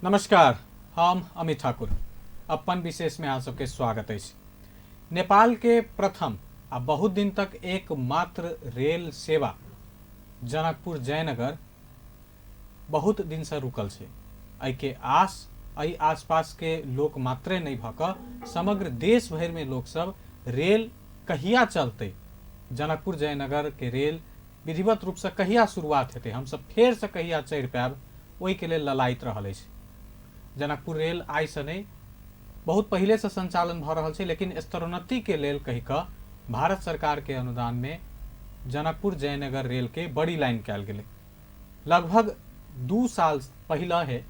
नमस्कार, हम अमित ठाकुर अपन विशेष में आप सबके स्वागत है। नेपाल के प्रथम आ बहुत दिन तक एकमात्र रेल सेवा जनकपुर जयनगर बहुत दिन से रुकल है। एहि आसपास के लोक मात्रे नहीं भक समग्र देश भर में लोग सब रेल कहिया चलते, जनकपुर जयनगर के रेल विधिवत रूप से कहिया शुरुआत हेतै, हम सब फेर से कहिया चढ़ पायब ओहि के लेल ललायत रहल है। जनकपुर रेल आई से नहीं बहुत पहले से संचालन भ रहल छै, लेकिन स्तरोन्नति के लेल कहि क भारत सरकार के अनुदान में जनकपुर जयनगर रेल के बड़ी लाइन कैल गेलै। लगभग 2 साल पहले है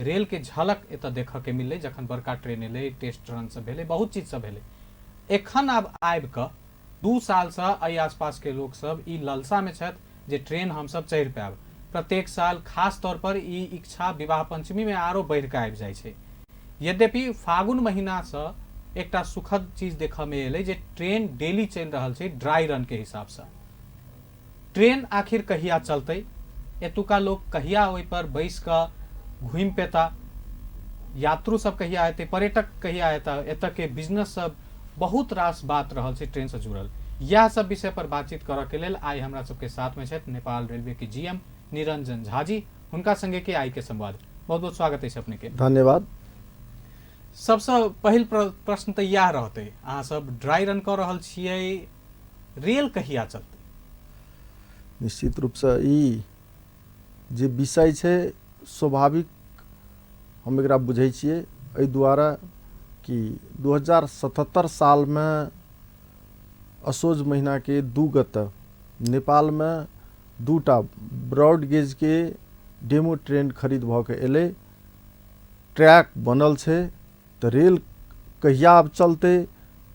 रेल के झलक एत देख के मिलले, जखन बड़का ट्रेन एलै, टेस्ट रन सब भेलै, बहुत चीज सब भेलै। एखन आब आबि क 2 साल से एहि आसपास के लोग सब ई ललसा में छथि जे ट्रेन हम सब चढ़ि पायब। प्रत्येक साल खास तौर पर ई इच्छा विवाह पंचमी में आरो बढ़ के आबि जाइ छै। यद्यपि फागुन महीना से एकटा सुखद चीज देखा में एलै जे ट्रेन डेली चल रहल छै ड्राई रन के हिसाब से। ट्रेन आखिर कहिया चलते, एतुका लोग कहिया ओहि पर बैस क घूम पेता, यात्रु सब कहिया एते, पर्यटक कहिया एता, एत के बिजनेस सब बहुत रास बात रहल छै ट्रेन से जुड़ल। यह सब विषय पर बातचीत करऽ के लेल आई हमरा सबके साथ में छथि नेपाल रेलवे के जीएम निरंजन झा जी। हुनका संगे के आई के संवाद बहुत बहुत स्वागत है अपने के। धन्यवाद। सबसे पहिल प्रश्न तो यह रहते, अहाँ सब ड्राई रन कर रहल छियै, रेल कहिया चलते? निश्चित रूप से ई जे विषय छै स्वाभाविक हम एकरा बुझै छियै, एहि दुआरे कि 2077 साल में असोज महीना के 2 गते नेपाल में 2टा ब्रॉड गेज के डेमो ट्रेन खरीद भ के एलै। ट्रैक बनल छै तो रेल कहिया आब चलते,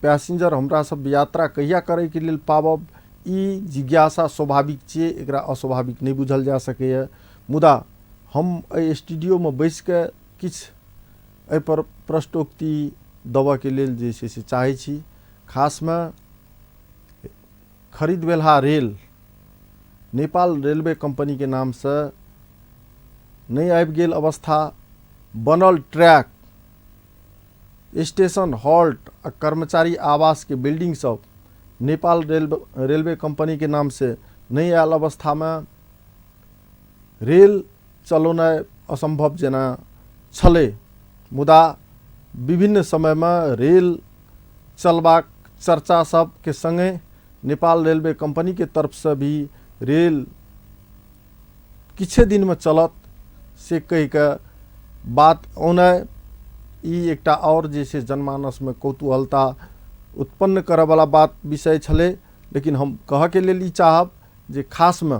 पैसेंजर हमरा सब यात्रा कहिया करे के लेल पाबब, ई जिज्ञासा स्वाभाविक छियै, एकरा अस्वाभाविक नहीं बुझल जा सकैए। मुदा हम एहि स्टूडियो में बैस के किछ एहि पर प्रश्नोक्ति देबऽ के लेल जे छै से चाहै छी। खास में खरीद भेलहा रेल नेपाल रेलवे कंपनी के नाम से नहीं आबि गेल अवस्था, बनल ट्रैक, स्टेशन, हॉल्ट आ कर्मचारी आवास के बिल्डिंग सब नेपाल रेलवे कंपनी के नाम से नहीं आयल अवस्था में रेल चलौनाइ असंभव जेना छलै। मुदा विभिन्न समय में रेल चलबाक चर्चा सब के संगे नेपाल रेलवे कंपनी के तरफ से भी रेल किछे दिन में चलत से कहि के बात औने, ई एकटा और जे छै जनमानस में कौतूहलता उत्पन्न करे वाला बात विषय छलै। लेकिन हम कह के लेल ई चाहब जे खास में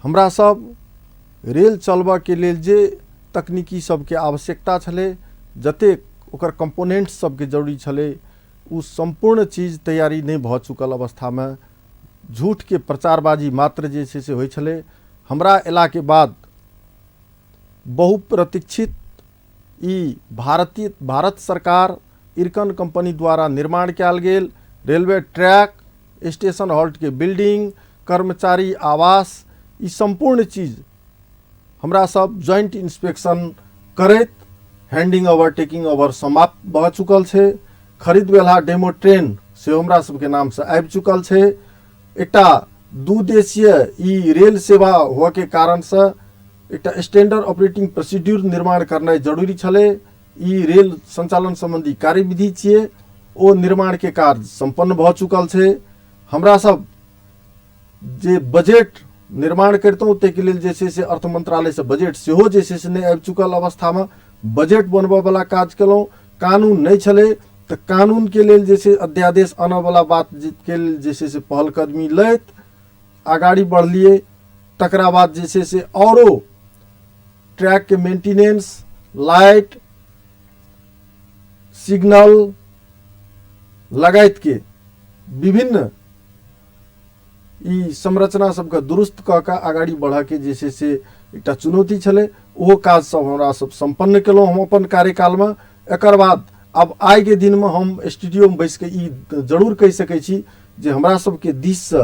हमरा सब रेल चलबा के लेल जे तकनीकी सब के आवश्यकता छलै, जतेक ओकर कंपोनेंट सब के जरूरी छलै, उ संपूर्ण चीज तैयारी नहीं भ चुकल अवस्था में झूठ के प्रचारबाजी मात्र जे छै से होइ छलै। हमरा एला के बाद बहुप्रतीक्षित ई भारत सरकार इरकन कंपनी द्वारा निर्माण कैल गेल रेलवे ट्रैक, स्टेशन हॉल्ट के बिल्डिंग, कर्मचारी आवास, ई संपूर्ण चीज हमरा सब जॉइंट इंस्पेक्शन करैत हैंडिंग ओवर टेकिंग ओवर समाप्त भ चुकल छै। खरीद भेलहा डेमो ट्रेन से हमरा सबके नाम से आबि चुकल छै। एकटा 2 देशीय ई रेल सेवा हुआ के कारण से एकटा स्टैंडर्ड ऑपरेटिंग प्रोसीड्यूर निर्माण करना जरूरी छलै। ई रेल संचालन संबंधी कार्यविधि छियै, ओ निर्माण के कार्य संपन्न भ चुकल छै। हमरा सब जे बजट निर्माण करतों ताहि के लेल जे छै से अर्थ मंत्रालय से बजट सेहो जे छै से नहीं आबि चुकल अवस्था में बजट बनबऽ वाला काज केलहुँ। कानून नहीं छलै तो कानून के लेल जे छै अध्यादेश आने वाला बात के लेल जे छै से पहल कदमी लैत आगाड़ी बढ़लिए। तकरा बाद जे छै से औरो ट्रैक के मेंटेनेंस, लाइट, सिग्नल लगाइत के विभिन्न ई संरचना सबके दुरुस्त क के आगाड़ी बढ़ा के जे छै से एकटा चुनौती छलै, ओहो काज सब हमरा सब संपन्न केलहुँ हम अपन कार्यकाल में। एकर बाद अब आइ के दिन में हम स्टूडियो में बैस के ई जरूर कहि सकै छी जे हमरा सबके दिस से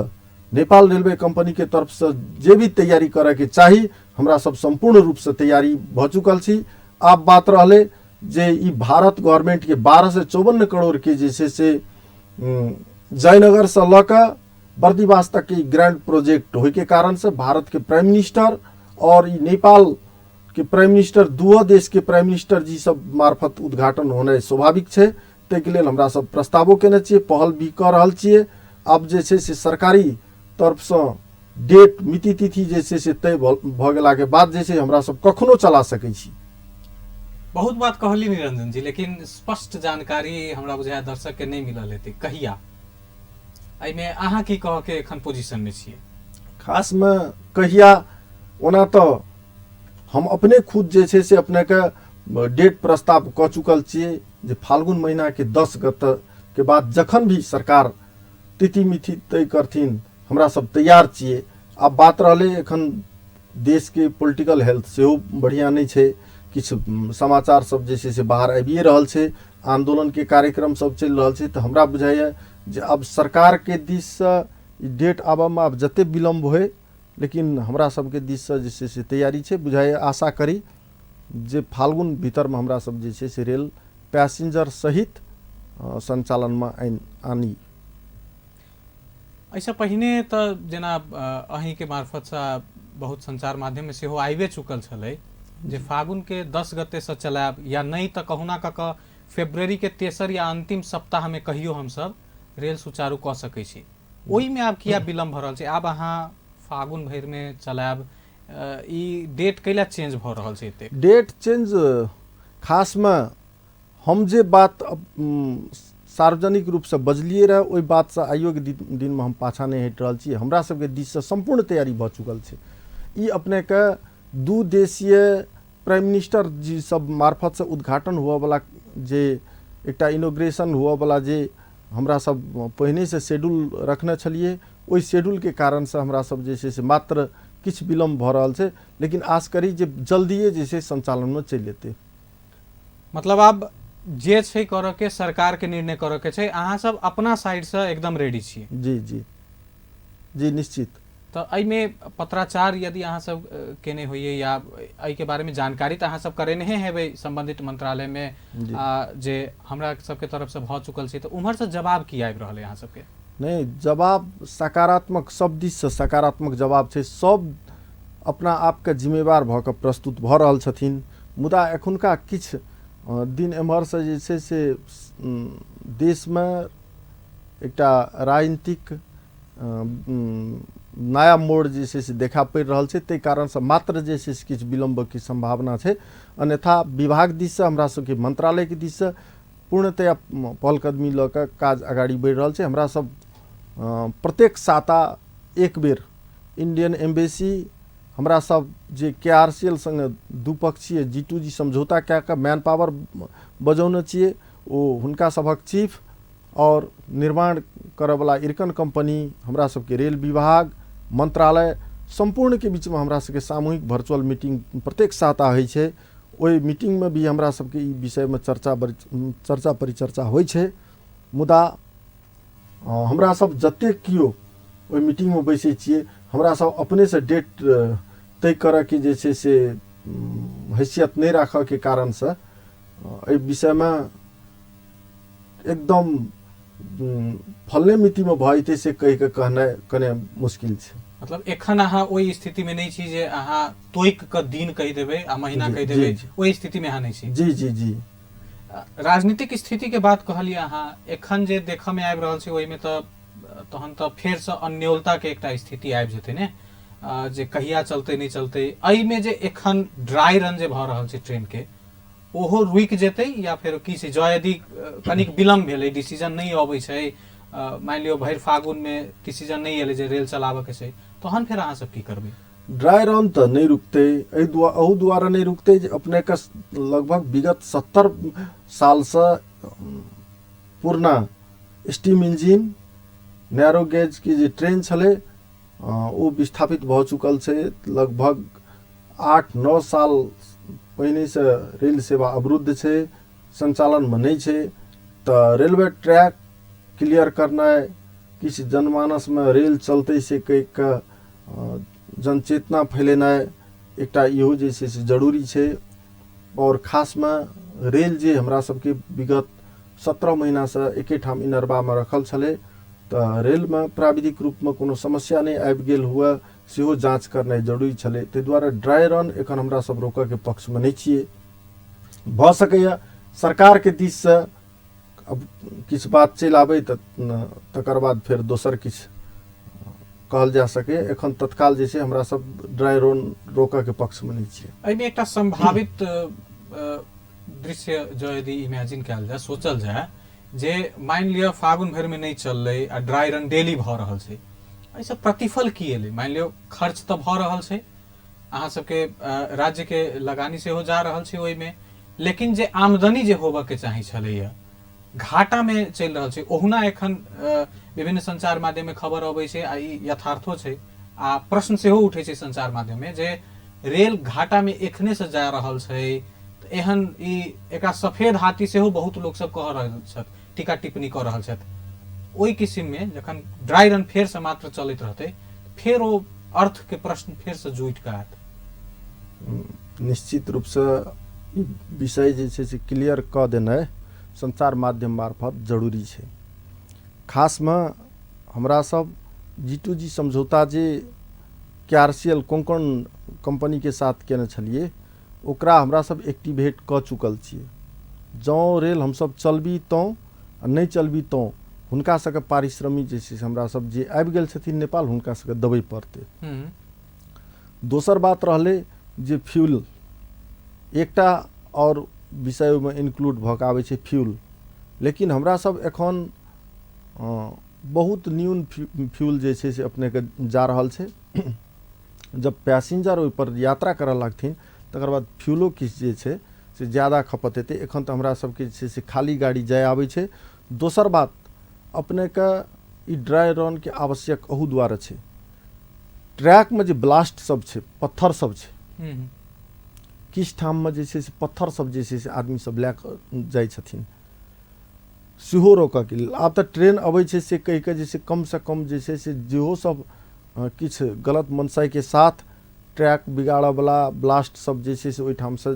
नेपाल रेलवे कंपनी के तरफ से जे भी तैयारी करे के चाही हमरा सब संपूर्ण रूप से तैयारी भ चुकल छी। आब बात रहले जे ई भारत गवर्नमेंट के 12 से 54 करोड़ के जे से जयनगर से लक बर्दीवास तक के ग्रैंड प्रोजेक्ट होय के कारण से भारत के प्राइम मिनिस्टर और ई नेपाल के प्राइम मिनिस्टर दुओ देश के प्राइम मिनिस्टर जी सब मार्फत उद्घाटन होने स्वाभाविक है। तै के लेल हमरा सब प्रस्तावो केने छियै, पहल भी कर रहल छियै। अब जे छै से सरकारी तरफ से डेट मिति तिथि जे छै से तय भ गेला के बाद जे छै हमरा सब कखनो चला सकै छी। बहुत बात कहली निरंजन जी, लेकिन स्पष्ट जानकारी हमरा बुझाय दर्शक के नहीं मिलल हेतै। कहिया एहि में अहाँ की कह के एखन पोजीशन में छियै? खास में कहिया ओना तो हम अपने खुद जे छै से अपने के डेट प्रस्ताव क चुकल छियै जे फाल्गुन महीना के 10 गत के बाद जखन भी सरकार तिथि मिति तय करथिन हमरा सब तैयार छियै। अब बात रहले एखन देश के पॉलिटिकल हेल्थ सेहो बढ़िया नहीं छै, किछ समाचार सब जे छै से बाहर आबिए रहल छै, आंदोलन के कार्यक्रम सब चल रहल छै। तो हमरा बुझाइए जे अब सरकार के दिश से डेट आबा में अब जते विलम्ब होय लेकिन हमरा सब के दिश से जे छै से तैयारी छै। बुझाइए आशा करी जे फाल्गुन भीतर में हमरा सब जे छै से रेल पैसेंजर सहित संचालन में आनी। ऐसा पहिने तो जेना अहीं के मार्फत से बहुत संचार माध्यम में सेहो आइबे चुकल छलै जे फागुन के 10 गते से चलाब या नहीं तो कहुना क फरवरी के तेसर या अंतिम सप्ताह में कहियो हम सब रेल सुचारू क सकै छी। ओहि में आब किया विलम्ब भ रहल छै? आब अहाँ फागुन भर में चलाब, ई डेट कैला चेंज भ रहल छै? एते डेट चेंज खास में हम जे बात सार्वजनिक रूप से बजलिए रहे ओहि बात से आइयो के दिन में हम पाछा नहीं हट रहल छी। हमरा सब के दिश से संपूर्ण तैयारी भ चुकल छै। ई अपने के 2 देशीय प्राइम मिनिस्टर जी सब मार्फत से उद्घाटन हुआ वाला जे एकटा इनोग्रेशन हुआ वाला जे हमरा सब पहिने से शेड्यूल रखने छलिए, ओहि शेड्यूल के कारण से हमरा सब जे छै से मात्र किछ विलम्ब भ रहल छै, लेकिन आश करी जे जल्दिए जे छै संचालन में चलि एतै। मतलब अब जे छै करऽ के सरकार के निर्णय करऽ के छै, अहाँ सब अपना साइड से एकदम रेडी छियै? जी जी जी निश्चित। तो एहि में पत्राचार यदि अहाँ सब केने होइए या एहि के बारे में जानकारी तो अहाँ सब करेने हेबै संबंधित मंत्रालय में जे हमरा सबके तरफ से भ चुकल छै, तो उम्हर से जवाब की आबि रहल है अहाँ सबके? नहीं, जवाब सकारात्मक, सब दिश से सकारात्मक जवाब छै। सब अपना आप के जिम्मेवार भ के प्रस्तुत भ रहल छथिन। मुदा एखुनका किछ दिन एम्हर से जे छै से देश में एकटा राजनीतिक नया मोड़ जे छै से देखा पड़ि रहल छै, तै कारण से मात्र जे छै से किछ विलम्ब की संभावना छै। अन्यथा विभाग दिश से हमरा सबके मंत्रालय के दिश से पूर्णतया पहलकदमी ल के काज अगाडि बढ़ि रहल छै। हमरा सब प्रत्येक साता एक बेर इंडियन एम्बेसी हमरा सब जे KRCL संगे द्विपक्षीय G2G समझौता कए के मैन पावर बजौने छियै, ओ हुनका सभक चीफ और निर्माण करय वाला इरकन कंपनी, हमरा सबके रेल विभाग, मंत्रालय संपूर्ण के बीच में हमरा सबके सामूहिक वर्चुअल मीटिंग प्रत्येक साता होइ छै। ओहि मीटिंग में भी हमरा सबके ई विषय में चर्चा परिचर्चा होइ छै। मुदा हमरा सब जते कियो ओहि मीटिंग में बैसे छियै, हमरा सब अपने से डेट तय करऽ के जे छै से हैसियत नहीं राखऽ के कारण से एहि विषय में एकदम फलने मिति में भ जेतै से कहि के कहनाइ कने मुश्किल छै। मतलब एखन अहाँ ओहि स्थिति में नहीं छी जे अहाँ तोइक के दिन कहि देबै आ महीना कहि देबै, ओहि स्थिति में अहाँ नहीं छी? जी जी जी। राजनीतिक स्थिति के बात कहलिए अहाँ, एखन जे देखऽ में आबि रहल छै ओहि में तो तहन तो फेर से अन्योलता के एकटा स्थिति आबि जेतै ने, जे कहिया चलते नहीं चलते। एहि में जे एखन ड्राई रन जे भ रहल छै ट्रेन के, ओहो रुकि जेतै या फेर की छै? जँ यदि कनिक विलम्ब भेलै, डिसीजन नहीं अबै छै, मान लियो भरि फागुन में डिसीजन नहीं एलै जे रेल चलाबऽ के छै, तहन फेर अहाँ सब की करबै? ड्राई रन तो नहीं रुकते, अहू द्वारा नहीं रुकते। अपने का लगभग विगत 70 साल से पूर्णा स्टीम इंजिन नैरो गेज की जे ट्रेन छले वो विस्थापित भ चुकल छै। लगभग 8-9 साल पहिने से रेल सेवा अवरुद्ध छै, संचालन में नहीं छै। तो रेलवे ट्रैक क्लियर करना किछु जनमानस में रेल चलते से कई का जनचेतना फैलेनाइ एकटा इहो जे छै से जरूरी छै। और खास में रेल जे हमरा सबके विगत 17 महीना से एके ठाम इनरबा में रखल छले, तो रेल में प्राविधिक रूप में कोनो समस्या नहीं आबि गेल हुआ सेहो जांच करनाइ जरूरी छले। ताहि दुआरे ड्राई रन एखन हमरा सब रोकऽ के पक्ष में नहीं छिए। भ सकैया सरकार के दिस से अब किछु बात चलि आबै तकर बाद फेर दोसर किछु कहल जा सके। एखन तत्काल जे छै हमरा सब ड्राई रन रोकऽ के पक्ष में नहीं छिए। एहिमे एकटा संभावित दृश्य जो यदि इमेजिन कयल जाए, सोचल जाए, जे मान लिअ फागुन भर में नहीं चललै आ ड्राई रन डेली भ रहल छै, एहिसँ प्रतिफल की एलै? मान लिअ खर्च तऽ भ रहल छै, अहाँ सबके राज्य के लगानी सेहो जा रहल छै ओहिमे, लेकिन जे आमदनी जे होबऽ के चाही छलैया घाटा में चलि रहल छै। ओहुना एखन विभिन्न संचार माध्यम में खबर अबै छै आ ई यथार्थो छै आ प्रश्न सेहो उठै छै संचार माध्यम में जे रेल घाटा में एखने से जा रहल छै, एहन ई एकरा सफेद हाथी सेहो बहुत लोग सब कह रहल छथि, टीका टिप्पणी कऽ रहल छथि। ओहि किसिम में जखन ड्राई रन फेर से मात्र चलैत रहतै, फेर ओ अर्थ के प्रश्न फेर से जुटि कऽ आयत। निश्चित रूप से ई विषय जे छै से क्लियर कऽ देनाइ संचार माध्यम मार्फत जरूरी छै। खास में हमरा सब G2G समझौता जे KRCL कोंकण कंपनी के साथ केने छलिए, ओकरा हमरा सब एक्टिवेट कऽ चुकल छिए। जँ रेल हम सब चलबी तो नहीं चलबी तो हुनका सबके पारिश्रमिक जे छै से हमरा सब जे आबि गेल छथिन नेपाल, हुनका सबके देबै पड़तै। दोसर बात रहलै जे फ्यूल, एकटा और विषय में इंक्लूड भऽ कऽ आबै छै फ्यूल, लेकिन हमरा सब एखन बहुत न्यून फ्यूल जे छै से अपने के जा रहल छै। जब पैसेंजर ओहि पर यात्रा करऽ लगथिन तकर बाद फ्यूलो किछु जे छै से ज़्यादा खपत हेतै। एखन तऽ हमरा सबके जे छै से खाली गाड़ी जाय आबै छै। दोसर बात अपने के ई ड्राई रन के आवश्यक अहू दुआरे छै, ट्रैक में जे ब्लास्ट सब छै, पत्थर सब छै, किछु ठाम में जे छै से पत्थर सब जे छै से आदमी सब लए कऽ जाइ छथिन, सेहो रोकऽ के लेल। आब तऽ ट्रेन अबै छै से कहि कऽ जे छै कम से कम जे छै से जेहो सब किछु गलत मनसाय के साथ ट्रैक बिगाड़ऽ वाला ब्लास्ट सब जे छै से ओहिठाम से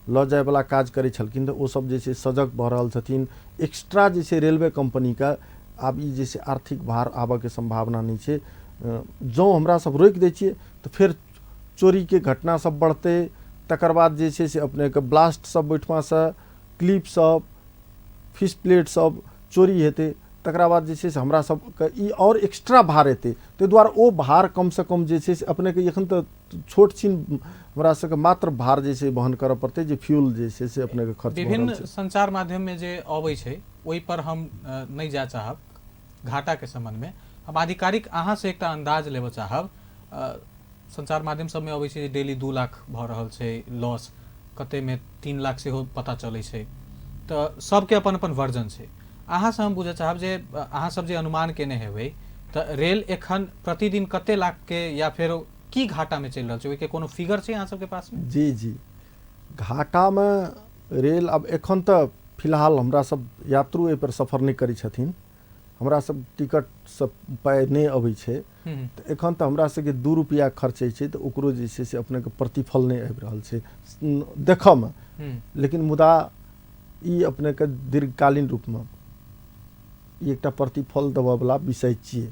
लऽ जाय वाला काज करै छलखिन, तऽ ओ सब जे छै सजग भऽ रहल छथिन। एक्स्ट्रा जे छै रेलवे कंपनी का आब ई जे छै आर्थिक भार आबऽ के संभावना नहीं छै। जँ हमरा सब रोकि दै छियै तऽ फेर चोरी के घटना सब बढ़तै, तकर बाद जे छै से अपने के ब्लास्ट सब ओहिठमा से क्लिप सब, फिश प्लेट सब चोरी हेतै, तकरा बाद जे छै से हमरा सबके ई और एक्स्ट्रा भार हेतै। ताहि दुआरे ओ भार कम से कम जे छै से अपने के एखन तऽ छोट छीन हमरा सबके मात्र भार जे छै वहन करऽ पड़तै, जे फ्यूल जे छै से अपने के खर्च भऽ रहल छै। विभिन्न संचार माध्यम में जे अबै छै ओहि पर हम नहीं जा चाहब घाटा के संबंध में। हम आधिकारिक अहाँ से एकटा अंदाज लेबऽ चाहब। संचार माध्यम सब में अबै छै डेली 2 लाख भऽ रहल छै लॉस, कते में 3 लाख सेहो पता चलै छै, तऽ सबके अपन अपन वर्जन छै। अहाँ से हम बुझऽ चाहब जे अहाँ सब जे अनुमान केने हेबै तऽ रेल एखन प्रतिदिन कते लाख के या फेर की घाटा में चलि रहल छै, ओहि के कोनो फिगर छै अहाँ सबके पास में? जी जी, घाटा में रेल अब एखन तऽ फिलहाल हमरा सब यात्रु एहि पर सफर नहीं करै छथिन, हमरा सब टिकट सब पाइ नहीं अबै छै, तऽ एखन तऽ हमरा सबके 2 रुपया खर्चै छै तऽ ओकरो जे छै से अपने के प्रतिफल नहीं आबि रहल छै देखऽ में। लेकिन मुदा ई अपने के दीर्घकालीन रूप में ई एकटा प्रतिफल देबऽ वाला विषय छियै।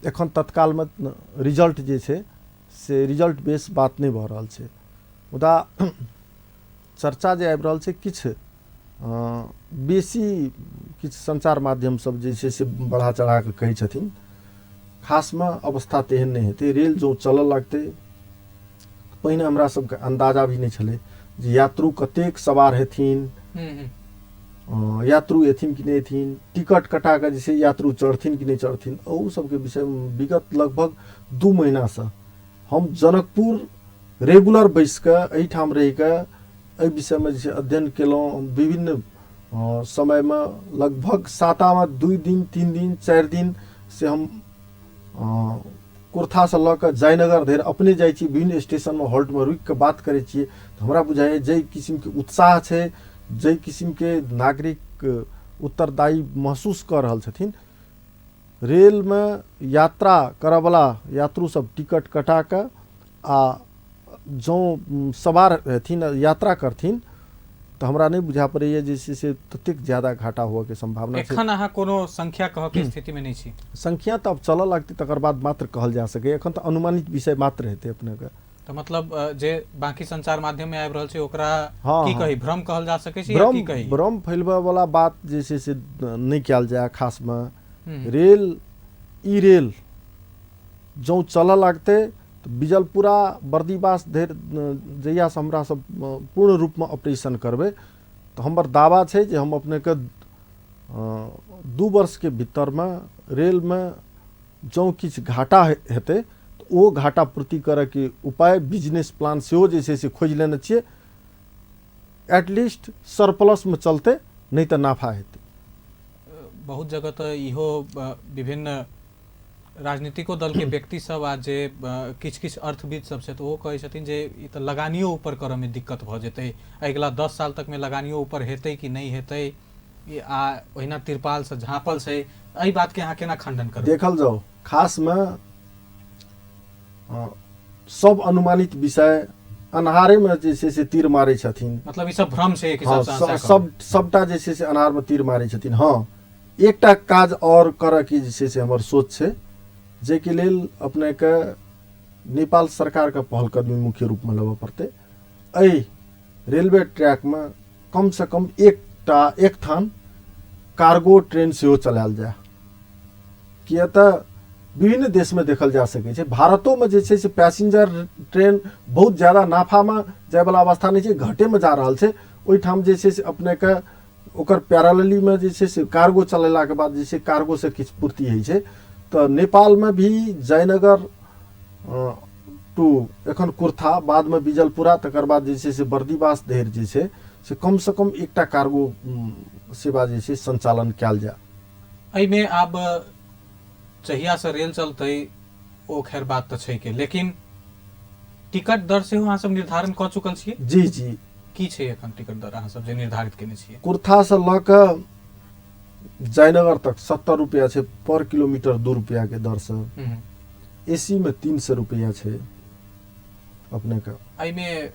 एखन तत्काल में रिजल्ट जे छै से रिजल्ट बेस बात नहीं भऽ रहल छै, मुदा चर्चा जे आबि रहल छै किछु बेसी किछु संचार माध्यम सब जे छै से बढ़ा चढ़ा कऽ कहै छथिन। खास में अवस्था तेहन नहीं हेतै, रेल जो चलऽ लगतै। पहिने हमरा सबके अंदाजा भी नहीं छलै जे यात्रु कतेक सवार हेथिन, यात्रु एथिन कि नहीं एथिन, टिकट कटा कऽ जे छै यात्रु चढ़थिन कि नहीं चढ़थिन। ओहू सबके विषय में विगत लगभग 2 महीना से हम जनकपुर रेगुलर बैस कऽ एहिठाम रहि कऽ एहि विषय में जे छै अध्ययन केलहुँ। विभिन्न समय में लगभग सातामे 2 दिन 3 दिन 4 दिन से हम कुर्था से लऽ कऽ जयनगर धरि अपने जाइ छी, विभिन्न स्टेशन में हॉल्ट में रुकि कऽ बात करै छियै, तऽ हमरा बुझाइए जाहि किस्म के उत्साह छै, जाहि किस्म के नागरिक उत्तरदायी महसूस कऽ रहल छथिन, रेल में यात्रा करवला यात्रु सब टिकट कटा के आ जो सवार हथिन यात्रा करथिन तो हमरा नहीं बुझा पड़ैए जैसे से ततेक ज्यादा घाटा हुआ के संभावना छै। एखन अहाँ कोनो संख्या कह के स्थिति में नहीं छी। संख्या तो अब चलऽ लगती तकर बाद मात्र कहल जा सके, एखन तो अनुमानित विषय मात्र हेतै अपने के। तो मतलब जे बाकी संचार माध्यम में आबि रहल छै ओकरा हाँ, की हाँ। कही भ्रम कहल जा सकै छै या की कही? भ्रम फैलबा वाला बात जे छै से नहीं कयल जाए। खास में रेल ई रेल जो चलऽ लगते तो बिजलपुरा बर्दीवास धरि जहिया से हमरा सब पूर्ण रूप में ऑपरेशन करबे तो हमर दावा छै जे हम अपने के 2 वर्ष के भीतर में रेल में जो किछ घाटा हेतै तो वो घाटा पूर्ति करे के उपाय बिजनेस प्लान सेहो जे छै से खोज लेने छियै। एटलीस्ट सरप्लस में चलते नहीं तो नाफा हेतै। बहुत जगह तो इहो विभिन्न राजनीतिको दल के व्यक्ति सब आ जे किछ अर्थविद सब छै तो वो कहै छथिन जे ई तो लगानियो ऊपर करऽ में दिक्कत भ जेतै, अगिला 10 साल तक में लगानियो ऊपर हेतै कि नहीं हेतै, आ ओहिना तिरपाल से झाँपल छै। एहि बात के अहाँ केना खंडन करबै? देखल जाओ खास में सब अनुमानित विषय अन्हारे में जे छै से तीर मारै छथिन। मतलब ई सब भ्रम छै एक हाँ, हिसाब से सब सबटा जे छै से अन्हार में तीर मारै छथिन। हाँ, एकटा काज और करऽ के जे छै से हमर सोच छै जे के लेल अपने के नेपाल सरकार के पहल कदमी मुख्य रूप में लेबऽ पड़तै। एहि रेलवे ट्रैक में कम से कम एक थान कार्गो ट्रेन सेहो चलायल जाए। किया तऽ विभिन्न देश में देखल जा सकै छै, भारतो में जे छै से पैसेंजर ट्रेन बहुत ज्यादा नाफा में जाय वाला अवस्था नहीं छै, घटे में जा रहल छै। ओहि ठाम जे छै से अपने के ओकर पैरेलली में जे छै से कार्गो चलेला के बाद जे छै कार्गो से किछ पूर्ति होइ छै। तो नेपाल में भी जयनगर टू एखन कुर्था बाद में बिजलपुरा तकर बाद जे छै से बर्दीवास धरि जे छै से कम से कम एकटा कार्गो सेवा जे छै संचालन कयल जाए। एहि में आब जहिया से रेल चलतै ओ खैर बात तो छै के, लेकिन टिकट दर सेहो अहाँ सब निर्धारण क चुकल छियै? जी जी। की छै एखन टिकट दर अहाँ सब जे निर्धारित केने छियै? कुर्था से ल के जयनगर तक 70 रुपया छै पर किलोमीटर 2 रुपया के दर से। एसी में 300 रुपया छै अपने का। एहि में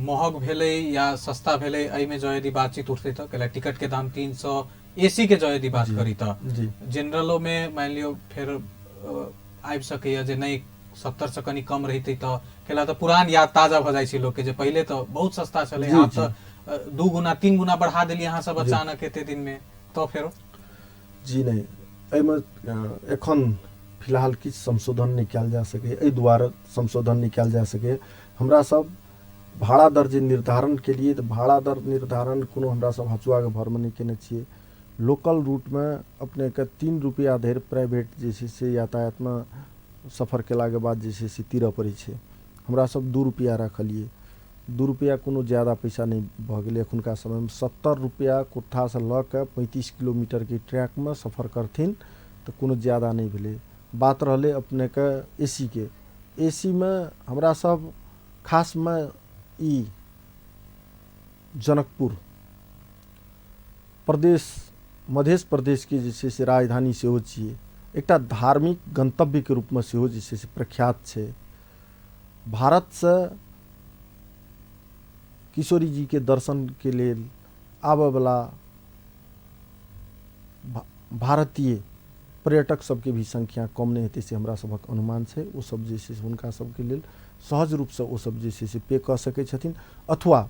महग भेलै या सस्ता भेलै, एहि में जो यदि बातचीत उठतै तो कैला टिकट के दाम 300, एसी के जो यदि बात करी तो जनरलों में मान लियो फिर आबि सकैया जे नहीं 70 से कनी कम रहितै तो कैला तो पुरान याद ताजा भ जाइ छै लोग के जे पहले तो बहुत सस्ता चले, आब तो 2 गुना 3 गुना बढ़ा देलिए अहाँ सब अचानक एते दिन में तो फेरो? जी नहीं, एहिमे एखन फिलहाल किछु संशोधन नहीं कयल जा सके। एहि दुआरे संशोधन नहीं कयल जा सके हमरा सब भाड़ा दर जे निर्धारण के लिए तो भाड़ा दर निर्धारण कोनो हमरा सब हचुआ के भर में नहीं केने छियै। लोकल रूट में अपने के 3 रुपया धरि प्राइवेट जे छै से यातायात में सफर केला के बाद जे छै से तीरऽ पड़ै छै। हमरा सब 2 रुपया रखलिए, 2 रुपया कोनो ज्यादा पैसा नहीं भ गेलै एखुनका समय में। 70 रुपया कुर्था से ल के 35 किलोमीटर के ट्रैक में सफर करथिन तो कोनो ज्यादा नहीं भेलै। बात रहले अपने के एसी के, एसी में हमरा सब खास में ई जनकपुर प्रदेश मध्य प्रदेश के जे छै से राजधानी सेहो छियै, एकटा धार्मिक गंतव्य के रूप में सेहो जे छै से प्रख्यात छै। भारत से किशोरी जी के दर्शन के लेल आबे वाला भारतीय पर्यटक सबके भी संख्या कम नहीं हेतै से हमरा सबक अनुमान छै। ओ सब जे छै से हुनका सबके लेल सहज रूप से ओ सब जे छै से पे कऽ सकै छथिन। अथवा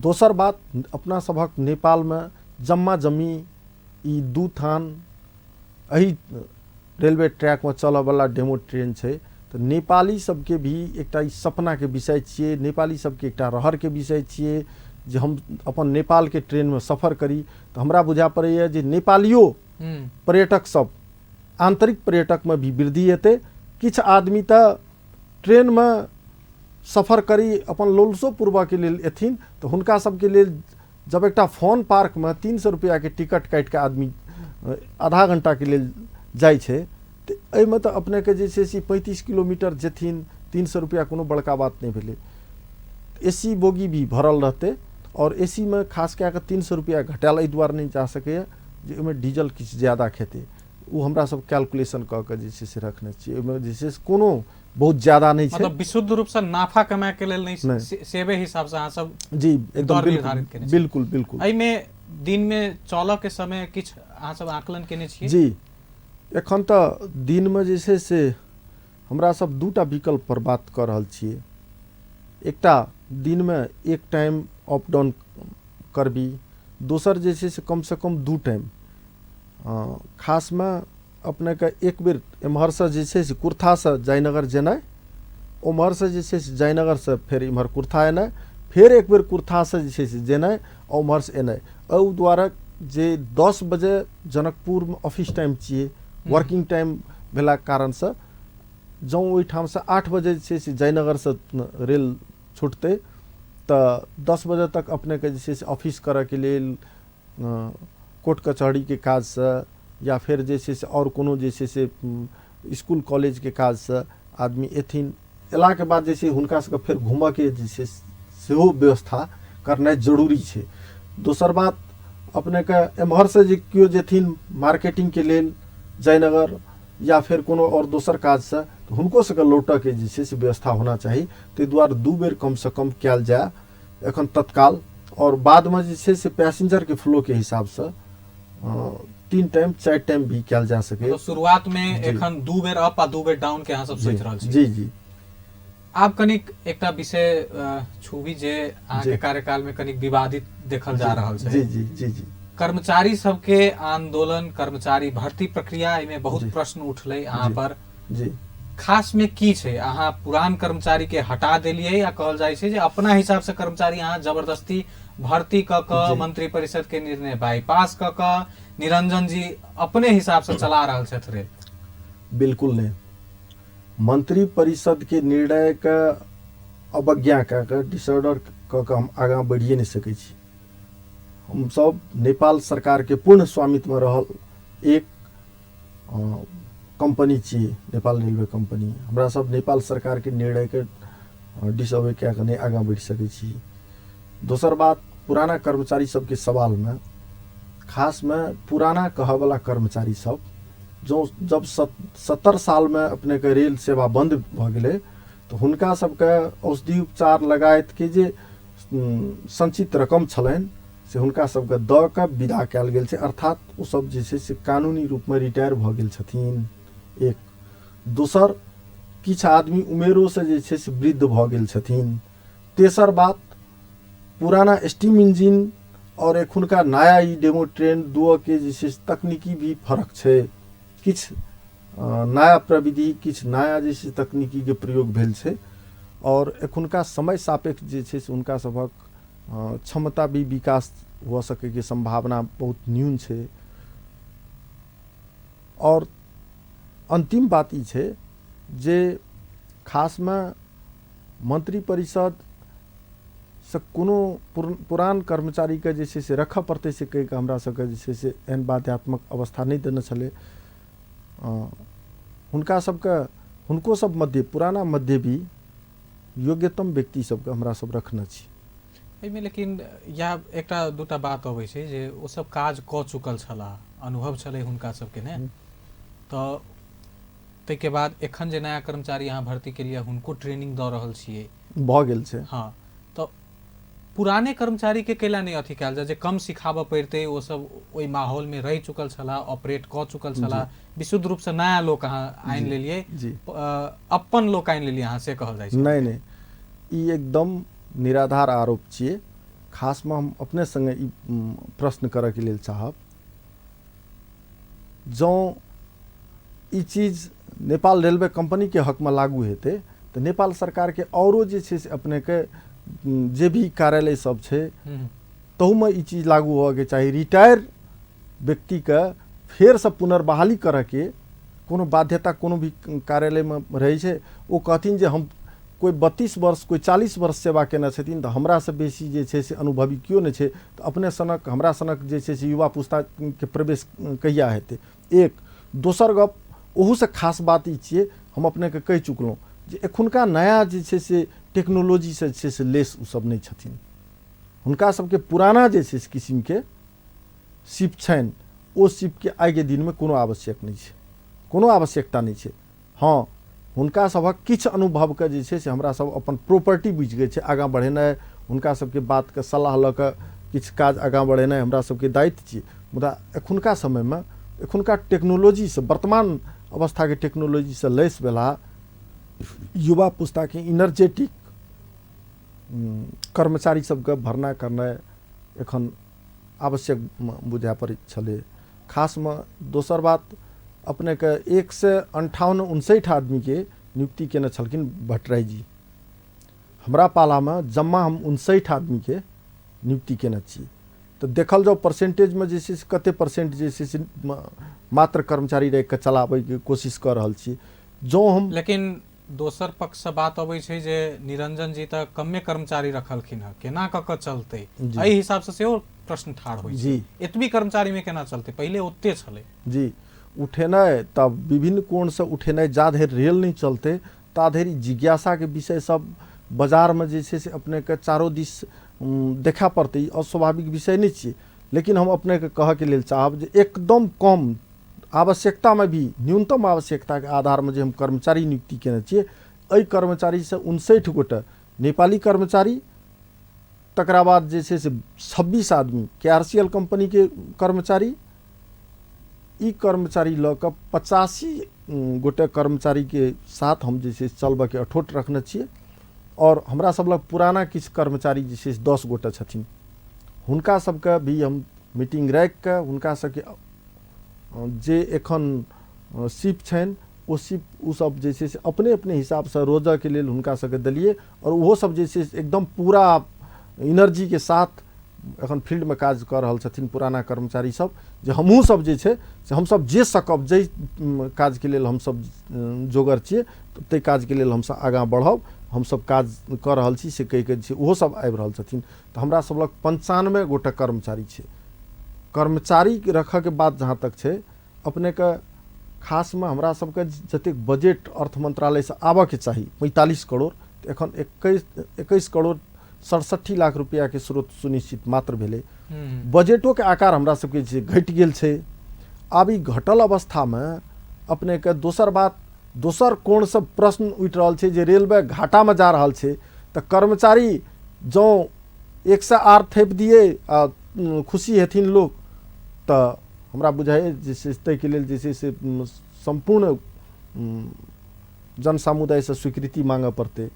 दोसर बात अपना सबक नेपाल में जम्मा जम्मी ई 2 थान एही रेलवे ट्रैक में चलऽ वाला डेमो ट्रेन छै। तो नेपाली सबके भी एकटा ई सपना के विषय छियै, नेपाली सबके एकटा रहर के विषय छियै जे हम अपन नेपाल के ट्रेन में सफर करी। तो हमरा बुझा पड़ैया जे नेपालियो पर्यटक सब आंतरिक पर्यटक में भी वृद्धि हेतै। किछ आदमी तो ट्रेन में सफर करी अपन लोलसो पूर्वा के लेल एथिन तो हुनका सबके लेल जब एकटा फोन पार्क में 300 रुपया के टिकट काट के आदमी आधा घंटा के लेल जाइ छै तो एहिमे तो अपने के जे छै से 35 किलोमीटर जेथिन 300 रुपया कोनो बड़का बात नहीं भेलै। एसी बोगी भी भरल रहते और एसी में खास कए के 300 रुपया घटायल एहि दुआरे नहीं जा सकैए जे ओहिमे डीजल किछु ज्यादा खेतै। वो हमरा सब कैलकुलेशन कऽ के जे छै से रखने छियै। ओहिमे जे छै से कोनो बहुत ज्यादा नहीं छै, मतलब विशुद्ध रूप से नाफा कमाए के लेल नहीं। नहीं, सेवे हिसाब से अहाँ सब जी एकदम दर बिल्कुल निर्धारित केने छी। बिल्कुल बिल्कुल एहि में दिन में चलऽ के समय किछ अहाँ सब आकलन केने छियै? जी एखन तऽ दिन में जे छै से हमरा सब दूटा विकल्प पर बात कर रहल छियै। एकटा दिन में एक टाइम अप डाउन करबी, दोसर जे छै से कम 2 टाइम। खास में अपने के एक बेर एम्हर से जे छै से कुर्था से जयनगर जेनाइ, उम्हर से जे छै से जयनगर से फेर इम्हर कुर्था एनाइ, फेर एक बेर कुर्था से जे छै से जेनाइ और उम्हर से एनाइ। एहि दुआरे जे 10 बजे जनकपुर में ऑफिस टाइम छियै, वर्किंग टाइम भेला कारण से जँ ओहिठाम से 8 बजे जे छै से जयनगर से रेल छूटते तऽ 10 बजे तक अपने के जे छै से ऑफिस करऽ के लेल कोर्ट कचहरी के काज से या फिर जे छै से और कोनो जे छै से स्कूल कॉलेज के काज से आदमी एथिन। एला के बाद जे छै हुनका सबके फेर घूमऽ के जे छै सेहो व्यवस्था करनाइ जरूरी छै। दोसर बात अपने के एम्हर से जे केओ जेथिन मार्केटिंग के लेल जयनगर या फिर कोनो और दोसर काज से, तो हुनको सबके लौटऽ के जे छै से व्यवस्था होना चाही। ताहि दुआरे 2 बेर कम से कम कयल जाय एखन तत्काल, और बाद में जे छै से पैसेंजर के फ्लो के हिसाब से 3 टाइम 4 टाइम भी कयल जा सके। तो शुरुआत में एखन 2 बेर अप आ 2 बेर डाउन के अहाँ सब सोच रहल छी? जी जी। आब कनिक एकटा विषय छूबी जे अहाँ के कार्यकाल में कनिक विवादित देखल जा रहल छै। जी जी जी जी। कर्मचारी सबके आंदोलन, कर्मचारी भर्ती प्रक्रिया में बहुत प्रश्न उठलै अहाँ पर। जी खास में की छै, अहाँ पुरान कर्मचारी के हटा देलियै या कहल जाइ छै जे अपना हिसाब से कर्मचारी अहाँ जबरदस्ती भर्ती क क मंत्री परिषद के निर्णय बाईपास क क निरंजन जी अपने हिसाब से चला रहल छथि रे? बिल्कुल नहीं। मंत्री परिषद के निर्णय के अवज्ञा कऽ के डिसऑर्डर कऽ के हम आगाँ बढ़िए नहीं सकै छी। हम सब नेपाल सरकार के पूर्ण स्वामित्व में रहल एक कंपनी छियै, नेपाल रेलवे कंपनी। हमरा सब नेपाल सरकार के निर्णय के डिसऑबे कऽ के नहीं आगाँ बढ़ि सकै छी। दोसर बात, पुराना कर्मचारी सब के सवाल में खास में पुराना कहऽ वाला कर्मचारी सब जो जब 70 साल में अपने के रेल सेवा बंद भ गेलै तो हुनका सबके औषधि उपचार लगायत के जे संचित रकम छलनि से हुनका सबके दऽ कऽ विदा कयल गेल छै। अर्थात ओ सब जे छै से कानूनी रूप में रिटायर भऽ गेल छथिन। एक दोसर, किछु आदमी उमेरो से जे छै से वृद्ध भऽ गेल छथिन। तेसर बात, पुराना स्टीम इंजिन और एखुनका नया ई डेमो ट्रेन दुओ के जे छै तकनीकी भी फर्क छै। किछु नया प्रविधि, किछु नया जे छै तकनीकी के प्रयोग भेल छै और एखुनका समय सापेक्ष जे छै से हुनका सबक क्षमता भी विकास हो सके के संभावना बहुत न्यून छै। और अंतिम बात ई छै जे खास में मंत्री परिषद से कोनो पुरान कर्मचारी के जे छै से रखऽ पड़तै से कहि के हमरा सबके जे छै से एहन बाध्यात्मक अवस्था नहीं देने छलै। हुनका सबके, हुनको सब मध्य, पुराना मध्य भी योग्यतम व्यक्ति सबके हमरा सब रखने छी। एहिमे लेकिन या एकटा दूटा बात अबै छै जे ओ सब काज कऽ चुकल छलाह, अनुभव छलै हुनका सबके ने, तऽ ताहिके बाद एखन जे नया कर्मचारी अहाँ भर्ती के लिए हुनको ट्रेनिंग दऽ रहल छियै, भऽ गेल छै। हाँ, तो पुराने कर्मचारी के कैला नहीं अथी कयल जाय जे कम सिखाबऽ पड़तै, ओ सब ओहि माहौल में रहि चुकल छलाह, ऑपरेट कऽ चुकल छलाह, विशुद्ध रूप से नया लोक अहाँ आनि लेलियै, अपन लोक आनि लेलियै अहाँ से कहल जाइ छै? नहीं नहीं, ई एकदम निराधार आरोप छियै। खास में हम अपने संगे ई प्रश्न करऽ के लेल चाहब, जँ ई चीज नेपाल रेलवे कंपनी के हक में लागू हेतै तो नेपाल सरकार के औरो जे छै से अपने के जे भी कार्यालय सब छै तहू में ई चीज लागू होअ के चाही। रिटायर व्यक्ति के फेर से पुनर्बहाली करऽ के कोनो बाध्यता कोनो भी कार्यालय में रहै छै। ओ कहथिन जे हम कोई 32 वर्ष, कोई 40 वर्ष सेवा केने छथिन तऽ हमरा से बेसी जे छै से अनुभवी केओ नहि छै, तऽ अपने सनक हमरा सनक जे छै से युवा पुस्ता के प्रवेश कहिया हेतै? एक दोसर गप, ओहू से खास बात ई छियै, हम अपने के कहि चुकलहुँ जे एखुनका नया जे छै से टेक्नोलॉजी से छै से लेस उ सब नहीं छथिन। हुनका सबके पुराना जे छै से किस्म के शिप छनि, ओ शिप के आइ के दिन में कोनो आवश्यक नहीं है, कोनो आवश्यकता नहीं है। हाँ, हुनका सबक किछ अनुभव के जे छै से हमरा सब अपन प्रॉपर्टी बुझि गए छै, आगाँ बढ़ेनाइ, हुनका सबके बात के सलाह लऽ कऽ किछ काज आगाँ बढ़ेनाइ हमरा सबके दायित्व छियै। मुदा एखुनका समय में एखुनका टेक्नोलॉजी से, वर्तमान अवस्था के टेक्नोलॉजी से लैस भेला युवा पुस्ता के इनर्जेटिक कर्मचारी सबके भरना करनाइ एखन आवश्यक बुझा पड़ैत छलै। खास में दोसर बात, अपने के 158-59 आदमी के नियुक्ति केने छलखिन भट्टराई जी। हमरा पाला में जम्मा हम 59 आदमी के नियुक्ति केने छी। तो देखल जाओ परसेंटेज में जैसे कते परसेंट जैसे मात्र कर्मचारी रह के चलाबे के कोशिश कर रहल छी। जो हम लेकिन दोसर पक्ष से बात अबै छै जे निरंजन जी त कमे कर्मचारी रखलखिन है, केना क चलते, एहि हिसाब से सेहो प्रश्न ठाढ़ होइ छै। एतबी कर्मचारी में केना चलते, पहले ओते छले जी। उठेनाइ तब विभिन्न कोण से उठेनाइ, जा धरि रेल नहीं चलते ता धरि जिज्ञासा के विषय सब बाजार में जे से अपने के चारों दिस देखा पड़ते, अस्वाभाविक विषय नहीं छे। लेकिन हम अपने के कह के लेल चाहब जे एकदम कम आवश्यकता में भी, न्यूनतम आवश्यकता के आधार में जे हम कर्मचारी नियुक्ति केने छियै, एहि कर्मचारी से 59 गोटे नेपाली कर्मचारी, तकरा बाद जे से 26 आदमी केआरसीएल कंपनी के कर्मचारी, ई कर्मचारी लऽ कऽ 85 गोटे कर्मचारी के साथ हम जे चलबऽ के अठोट रखने छियै। और हमरा सब लग पुराना किछ कर्मचारी जे 10 गोटे छथिन, हुनका सबके भी हम मीटिंग राखि के हुनका सबके जे एखन शिप छनि ओ शिप उ सब जे से अपने अपने हिसाब से रोजऽ के लेल हुनका सबके देलिए। और ओहो सब जे से एकदम पूरा एनर्जी के साथ एखन फील्ड में काज कर रहल छथिन पुराना कर्मचारी सब, जे हमहूँ सब जे छै से हम सब जे सकब, जे काज के लेल हम सब जोगर छियै, ताहि काज के लेल हम सब आगाँ बढ़ब, हम सब काज कर रहल छी से कहि के छै ओहो सब आबि रहल छथिन। तो हमरा सब लग 95 गोटे कर्मचारी छै। कर्मचारी के रखऽ के बाद जहाँ तक छै, अपने के खास में हमरा सबके जतेक बजट अर्थ मंत्रालय से आबऽ के चाही 45 करोड़, एखन 21 करोड़ 67 लाख रुपया के स्रोत सुनिश्चित मात्र भेले। बजटो के आकार हमरा सबके जे घटि गेल छै। आब ई घटल अवस्था में अपने के दोसर बात, दोसर कोण से प्रश्न उठि रहल छै जे रेलवे घाटा में जा रहल छै, तो कर्मचारी जो 108 थेप दिए आ खुशी हेथिन लोग, तो हमरा बुझाइए जैसे ताहि के लेल जैसे से संपूर्ण जन समुदाय से स्वीकृति मांगे पड़ते,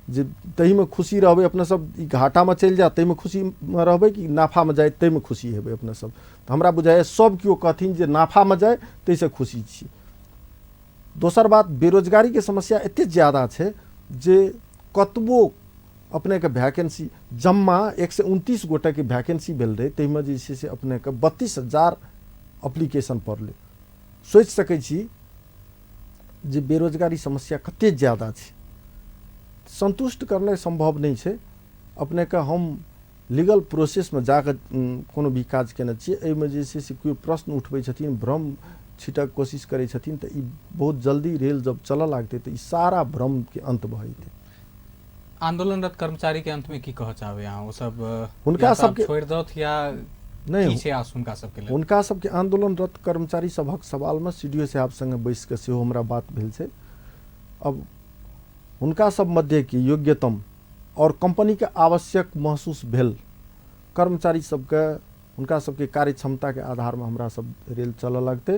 जे तही में खुशी रहबै अपने सब, ई घाटा में चलि जाए तही में खुशी में रहबै कि नाफा में जाए तही में खुशी हेबै अपने सब। तो हमरा बुझाइए सब केओ कहथिन जे नाफा में जाए तही से खुशी छी। दोसर बात, बेरोजगारी के समस्या एते ज्यादा छै जे कतबो अपने के वैकेंसी जम्मा 129 गोटे के वैकेंसी भेल रहे, तही में जे से अपने के 32,000 एप्लीकेशन पड़ले। सोच सकै छी जे बेरोजगारी समस्या कते ज्यादा छै। संतुष्ट करना संभव नहीं है। अपने के हम लीगल प्रोसेस में जाकर कोनो भी काज केने छियै, एहिमे जे छै से कोई प्रश्न उठबै छथिन, भ्रम छिटक कोशिश करै छथिन, तो ई बहुत जल्दी रेल जब चलऽ लागतै तो ई सारा भ्रम के अंत भऽ जेतै। आंदोलनरत कर्मचारी के अंत में की कह चाहबे अहाँ? वो सब हुनका सबके छोड़ दौथ या नहीं छै आस हुनका सबके लेल? हुनका सबके आंदोलनरत कर्मचारी सभक सवाल में सीडीओ साहब संगे बैस के सेहो हमरा बात भेल छै। अब हुनका सब मध्य की योग्यतम और कंपनी के आवश्यक महसूस भेल कर्मचारी सबके, हुनका सबके कार्य क्षमता के आधार में हमरा सब रेल चलऽ लगते।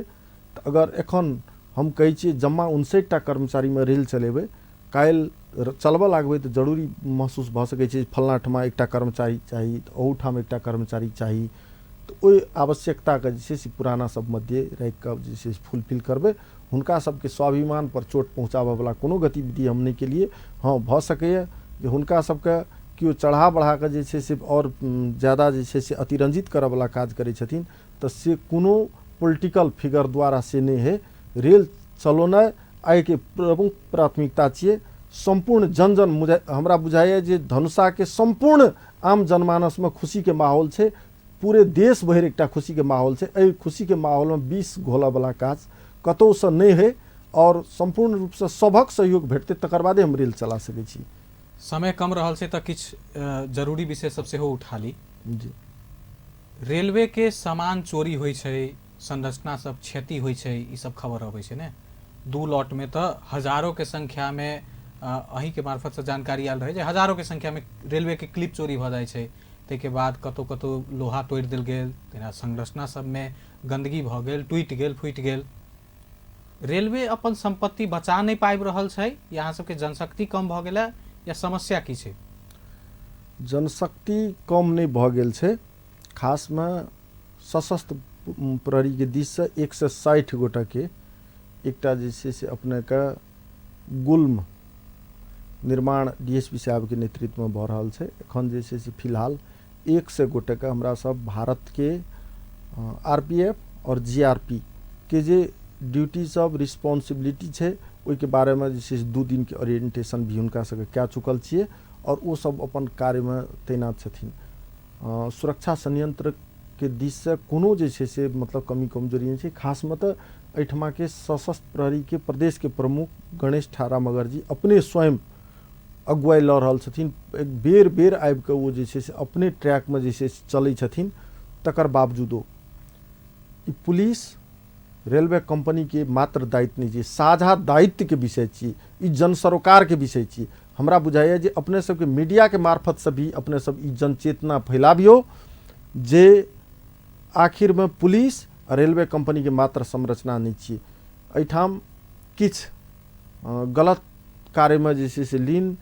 तो अगर एखन हम कहै छियै जम्मा 59 टा कर्मचारी में रेल चलेबै, काल्हि चलबऽ लागबै तो जरूरी महसूस भऽ सकै छै फलना ठमा एकटा कर्मचारी चाही, तो ओहू ठाम एकटा कर्मचारी चाही। तो ओहि आवश्यकता के जे छै से पुराना सब मध्य राखि कऽ जे छै से फुलफिल करबै। हुनका सबके स्वाभिमान पर चोट पहुँचाबऽ वाला कोनो गतिविधि हम नहीं केलिए। हाँ, भऽ सकैए जे हुनका सबके केओ चढ़ा बढ़ा के जे छै से और ज़्यादा जे छै से अतिरंजित करऽ वाला काज करै छथिन, तो से कोनो पॉलिटिकल फिगर द्वारा से नहीं है। रेल चलौनाइ आइ के प्रमुख प्राथमिकता छियै। संपूर्ण जन जन हमरा बुझाइए जे धनुषा के संपूर्ण आम जनमानस में खुशी के माहौल छै, पूरे देश भरि एकटा खुशी के माहौल छै। एहि खुशी के माहौल में 20 घोलऽ वाला काज कतौ से नहीं है, और संपूर्ण रूप से सबक सहयोग भेटते तकर बादे हम रेल चला सकै छी। समय कम रहल छै तो किछ जरूरी विषय सब सेहो उठा ली। जी, रेलवे के सामान चोरी होइ छै, संरचना सब क्षति होइ छै ई सब खबर अबै छै ने 2 लॉट में तो हजारों के संख्या में अहीं के मार्फत से जानकारी आयल रहे जे हजारों के संख्या में रेलवे के क्लिप चोरी भ जाय छै ताहिके बाद कतौ कतौ लोहा तोड़ि देल गेल तेना संरचना सब में गंदगी भ गेल टूटि गेल फुटि गेल रेलवे अपन संपत्ति बचा नहीं पाबि रहल छै यहाँ सबके जनशक्ति कम भ गेलै या समस्या की छै जनशक्ति कम नहीं भ गेल छै खास में सशस्त्र प्रहरी के दिश से 160 गोटा के एकटा जे छै से अपने के गुल्म निर्माण डीएसपी साहब के नेतृत्व में भ रहल छै एखन जे छै से फिलहाल 100 गोटे के हमरा सब भारत के आरपीएफ और जीआरपी के जे ड्यूटी सब रिस्पांसिबिलिटी छै ओहि के बारे में जे छै से 2 दिन के ओरिएंटेशन भी हुनका सबके कए चुकल छियै और वो सब अपन कार्य में तैनात छथिन सुरक्षा संयंत्र के दिश से कोनो जे छै से मतलब कमी कमजोरी नहीं छै खास में तो एहिठमा के सशस्त्र प्रहरी के प्रदेश के प्रमुख गणेश ठारा मगर जी अपने स्वयं अगुवाई ल रहल छथिन एक बेर बेर आबि के वो जे छै से अपने ट्रैक में जे छै से चलै छथिन तकर बावजूदो ई पुलिस रेलवे कंपनी के मात्र दायित्व नहीं छै साझा दायित्व के विषय छियै ई जन सरोकार के विषय छियै हमरा बुझाइए जे अपने सबके मीडिया के मार्फत से भी अपने सब ई जन चेतना फैलाबियो जे आखिर में पुलिस रेलवे कंपनी के मात्र संरचना नहीं छियै एहिठाम किछ गलत कार्य में जे छै से लीन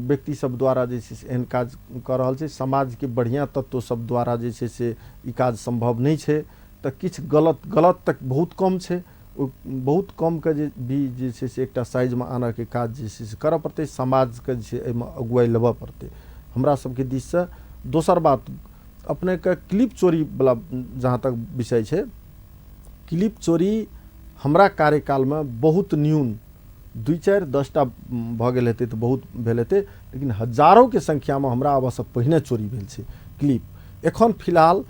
व्यक्ति सब द्वारा जे छै से एहन काज कर रहल छै समाज के बढ़िया तत्व सब द्वारा जे छै से ई काज संभव नहीं छै तऽ किछ गलत तक बहुत कम छै बहुत कम के जे भी जे छै से एकटा साइज में आना के काज जे छै से करऽ पड़तै समाज के जे छै एहिमे अगुवाई लेबऽ पड़तै हमरा सबके दिश से दोसर बात अपने के क्लिप चोरी वाला जहाँ तक विषय छै क्लिप चोरी हमरा कार्यकाल में बहुत न्यून 2-4-10टा भ गेल हेतै तऽ बहुत भेल हेतै लेकिन हजारों के संख्या में हमरा आबऽ से पहिने चोरी भेल छै क्लिप एखन फिलहाल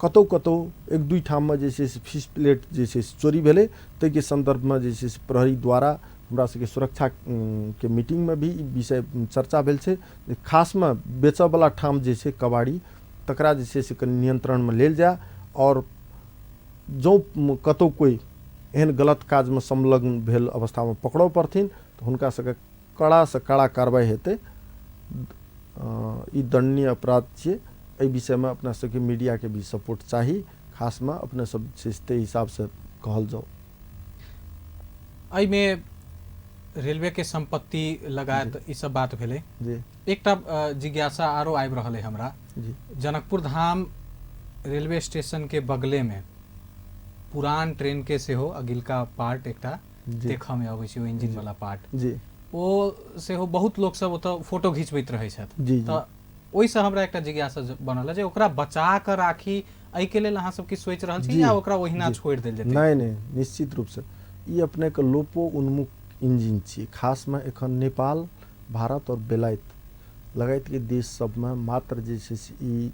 कतौ कतौ 1-2 ठाम में जे छै से फिश प्लेट जे छै से चोरी भेलै ताहि के संदर्भ में जे छै से प्रहरी द्वारा हमरा सबके सुरक्षा के मीटिंग में भी ई विषय चर्चा भेल छै खास में बेचऽ वाला ठाम जे छै कबाड़ी तकरा जे छै से कनि नियंत्रण में लेल जाय और जो कतौ कोई एहन गलत काज में संलग्न भेल अवस्था में पकड़ो पड़थिन तो हुनका सबके कड़ा से कड़ा कार्रवाई हेतै ई दंडनीय अपराध छियै एहि विषय में अपना सबके मीडिया के भी सपोर्ट चाहिए खास में अपने सब से हिसाब से कहल जाओ एहि में रेलवे के संपत्ति लगायत ई सब बात भेलै जी एकटा जिज्ञासा आरो आबि रहल है हमरा जी जनकपुर धाम रेलवे स्टेशन के बगले में पुरान ट्रेन के सेहो अगिलका पार्ट एकटा देखऽ में अबै छै ओ इंजन वाला पार्ट जी ओ सेहो बहुत लोग सब ओतऽ फोटो घिचबैत रहै छथि जी तऽ ओहिसँ हमरा एकटा जिज्ञासा बनल है जे ओकरा बचा कऽ राखी एहि के लेल अहाँ सब की सोचि रहल छी या ओकरा ओहिना छोड़ि देल जेतै नहीं निश्चित रूप से ई अपने के लोपो उन्मुख इंजन छियै खास में एखन नेपाल भारत और बेलायत लगायत के देश सब में मात्र जे छै से ई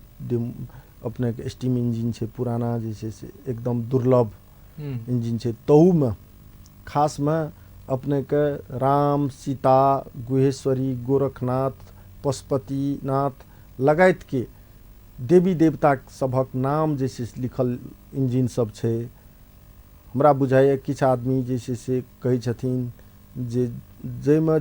अपने के स्टीम इंजन छै पुराना जे छै से एकदम दुर्लभ इंजन छै तहू में खास में अपने के राम सीता गुहेश्वरी गोरखनाथ पशुपतिनाथ लगायत के देवी देवता सभक नाम जे छै से लिखल इंजन सब छै हमरा बुझाइए किछु आदमी जे छै से कहै छथिन जे जाहिमे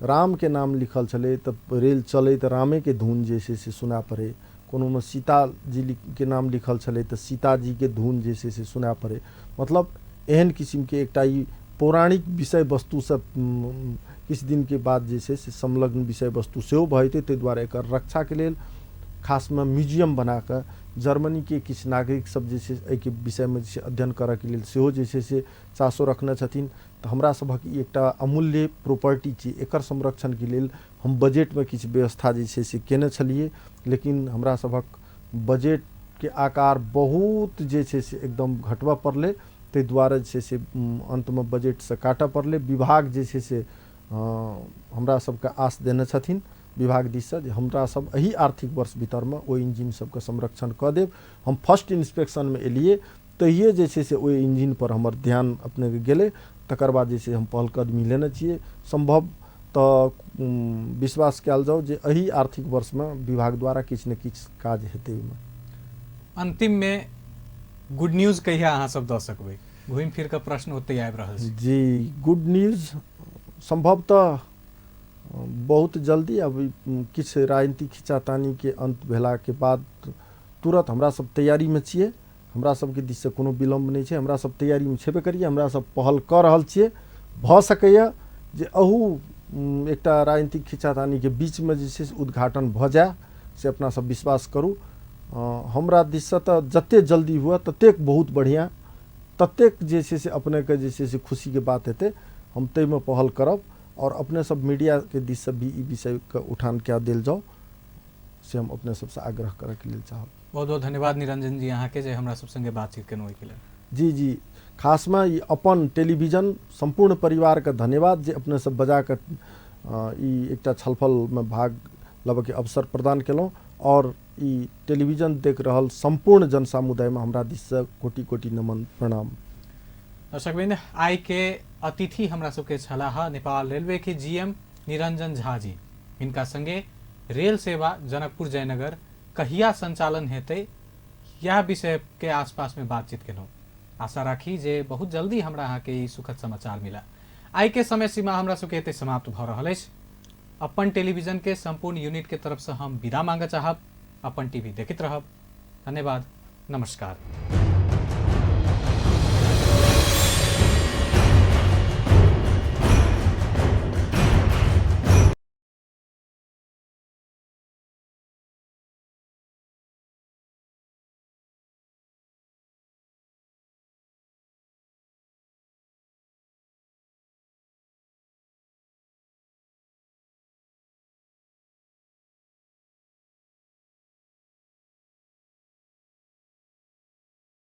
राम के नाम लिखल छलै तऽ रेल चलै तऽ रामे के धुन जे छै से सुना पड़े कोनो में सीता जी के नाम लिखल छलै तऽ सीता जी के धुन जे छै से सुना पड़े मतलब एहन किस्म के एकटा ई पौराणिक विषय वस्तु सब किछु दिन के बाद जे छै से संलग्न विषय वस्तु सेहो भऽ जेतै ताहि दुआरे एकर रक्षा के लेल खास में म्यूजियम बना कऽ जर्मनी के किछु नागरिक सब जे छै एहि के विषय में जे अध्ययन करऽ के लेल सेहो जे छै से चासो रखने छथिन तऽ हमरा सभक ई एकटा अमूल्य प्रॉपर्टी छै एकर संरक्षण के लेल हम बजट में किछु व्यवस्था जे छै से केने छलिए लेकिन हमरा सभक बजट के आकार बहुत जे छै से एकदम घटबऽ पड़लै ताहि दुआरे जे छै से अंत में बजट से काटऽ पड़लै विभाग जे छै से हमरा सबके आस देने छथिन विभाग दिस से हमरा सब एही आर्थिक वर्ष भीतर में ओहि इंजन सबके संरक्षण कऽ देब हम फर्स्ट इंस्पेक्शन में एलिए तहिए जे छै से ओहि इंजन पर हमर ध्यान अपने के गेलै तकर बाद जे छै हम पहलकदमी लेने छियै संभव तऽ विश्वास कयल जाओ जे एही आर्थिक वर्ष में विभाग द्वारा किछु ने किछु काज हेतै ओहिमे अंतिम में गुड न्यूज कहिया अहाँ सब दऽ सकबै? घूम फिर के प्रश्न ओते आबि रहल छै। जी, गुड न्यूज संभवतः बहुत जल्दी अब किछु राजनीतिक खिंचातानी के अंत भेला के बाद तुरंत हमरा सब तैयारी में छियै। हमरा सबके दिस से कोनो विलम्ब नहीं छै, हमरा सब तैयारी में छेबे करिए, हमरा सब पहल कर रहल छियै। भ सकैया जे अहू एकटा राजनीतिक खिंचातानी के बीच में जे छै से उद्घाटन भ जाए, से अपना सब विश्वास करू। हमरा दिस से तऽ जते जल्दी हुआ ततेक बहुत बढ़िया, ततेक जे छै से अपने के जे छै से खुशी के बात हेतै, हम तै में पहल करब। और अपने सब मीडिया के दिस से भी ई विषय के उठान क्या देल जाओ, से हम अपने सबसे आग्रह करे के लेल चाहब। बहुत बहुत धन्यवाद निरंजन जी अहाँ के जे हमरा सब संगे बातचीत केलहुँ ओहि के लेल। जी जी, खास में ई अपन टेलीविजन संपूर्ण परिवार के धन्यवाद जे अपने सब बजा के ई एकटा छलफल में भाग लेबे के अवसर प्रदान केलहुँ। और ई टेलीविजन देख रहल संपूर्ण जन समुदाय में हमरा दिस से कोटि कोटि नमन प्रणाम। दर्शकवृंद, आइ के अतिथि हमरा सबके छलाह नेपाल रेलवे के जीएम निरंजन झा जी। हिनका संगे रेल सेवा जनकपुर जयनगर कहिया संचालन हेतै यह विषय के आसपास में बातचीत केलहुँ। आशा राखी जे बहुत जल्दी हमरा अहाँ के ई सुखद समाचार मिला। आइ के समय सीमा हमरा सबके एते समाप्त भ रहल अछि। अपन टेलीविजन के संपूर्ण यूनिट के तरफ से हम विदा मांगे चाहब। अपन टीवी देखित रहब। धन्यवाद, नमस्कार।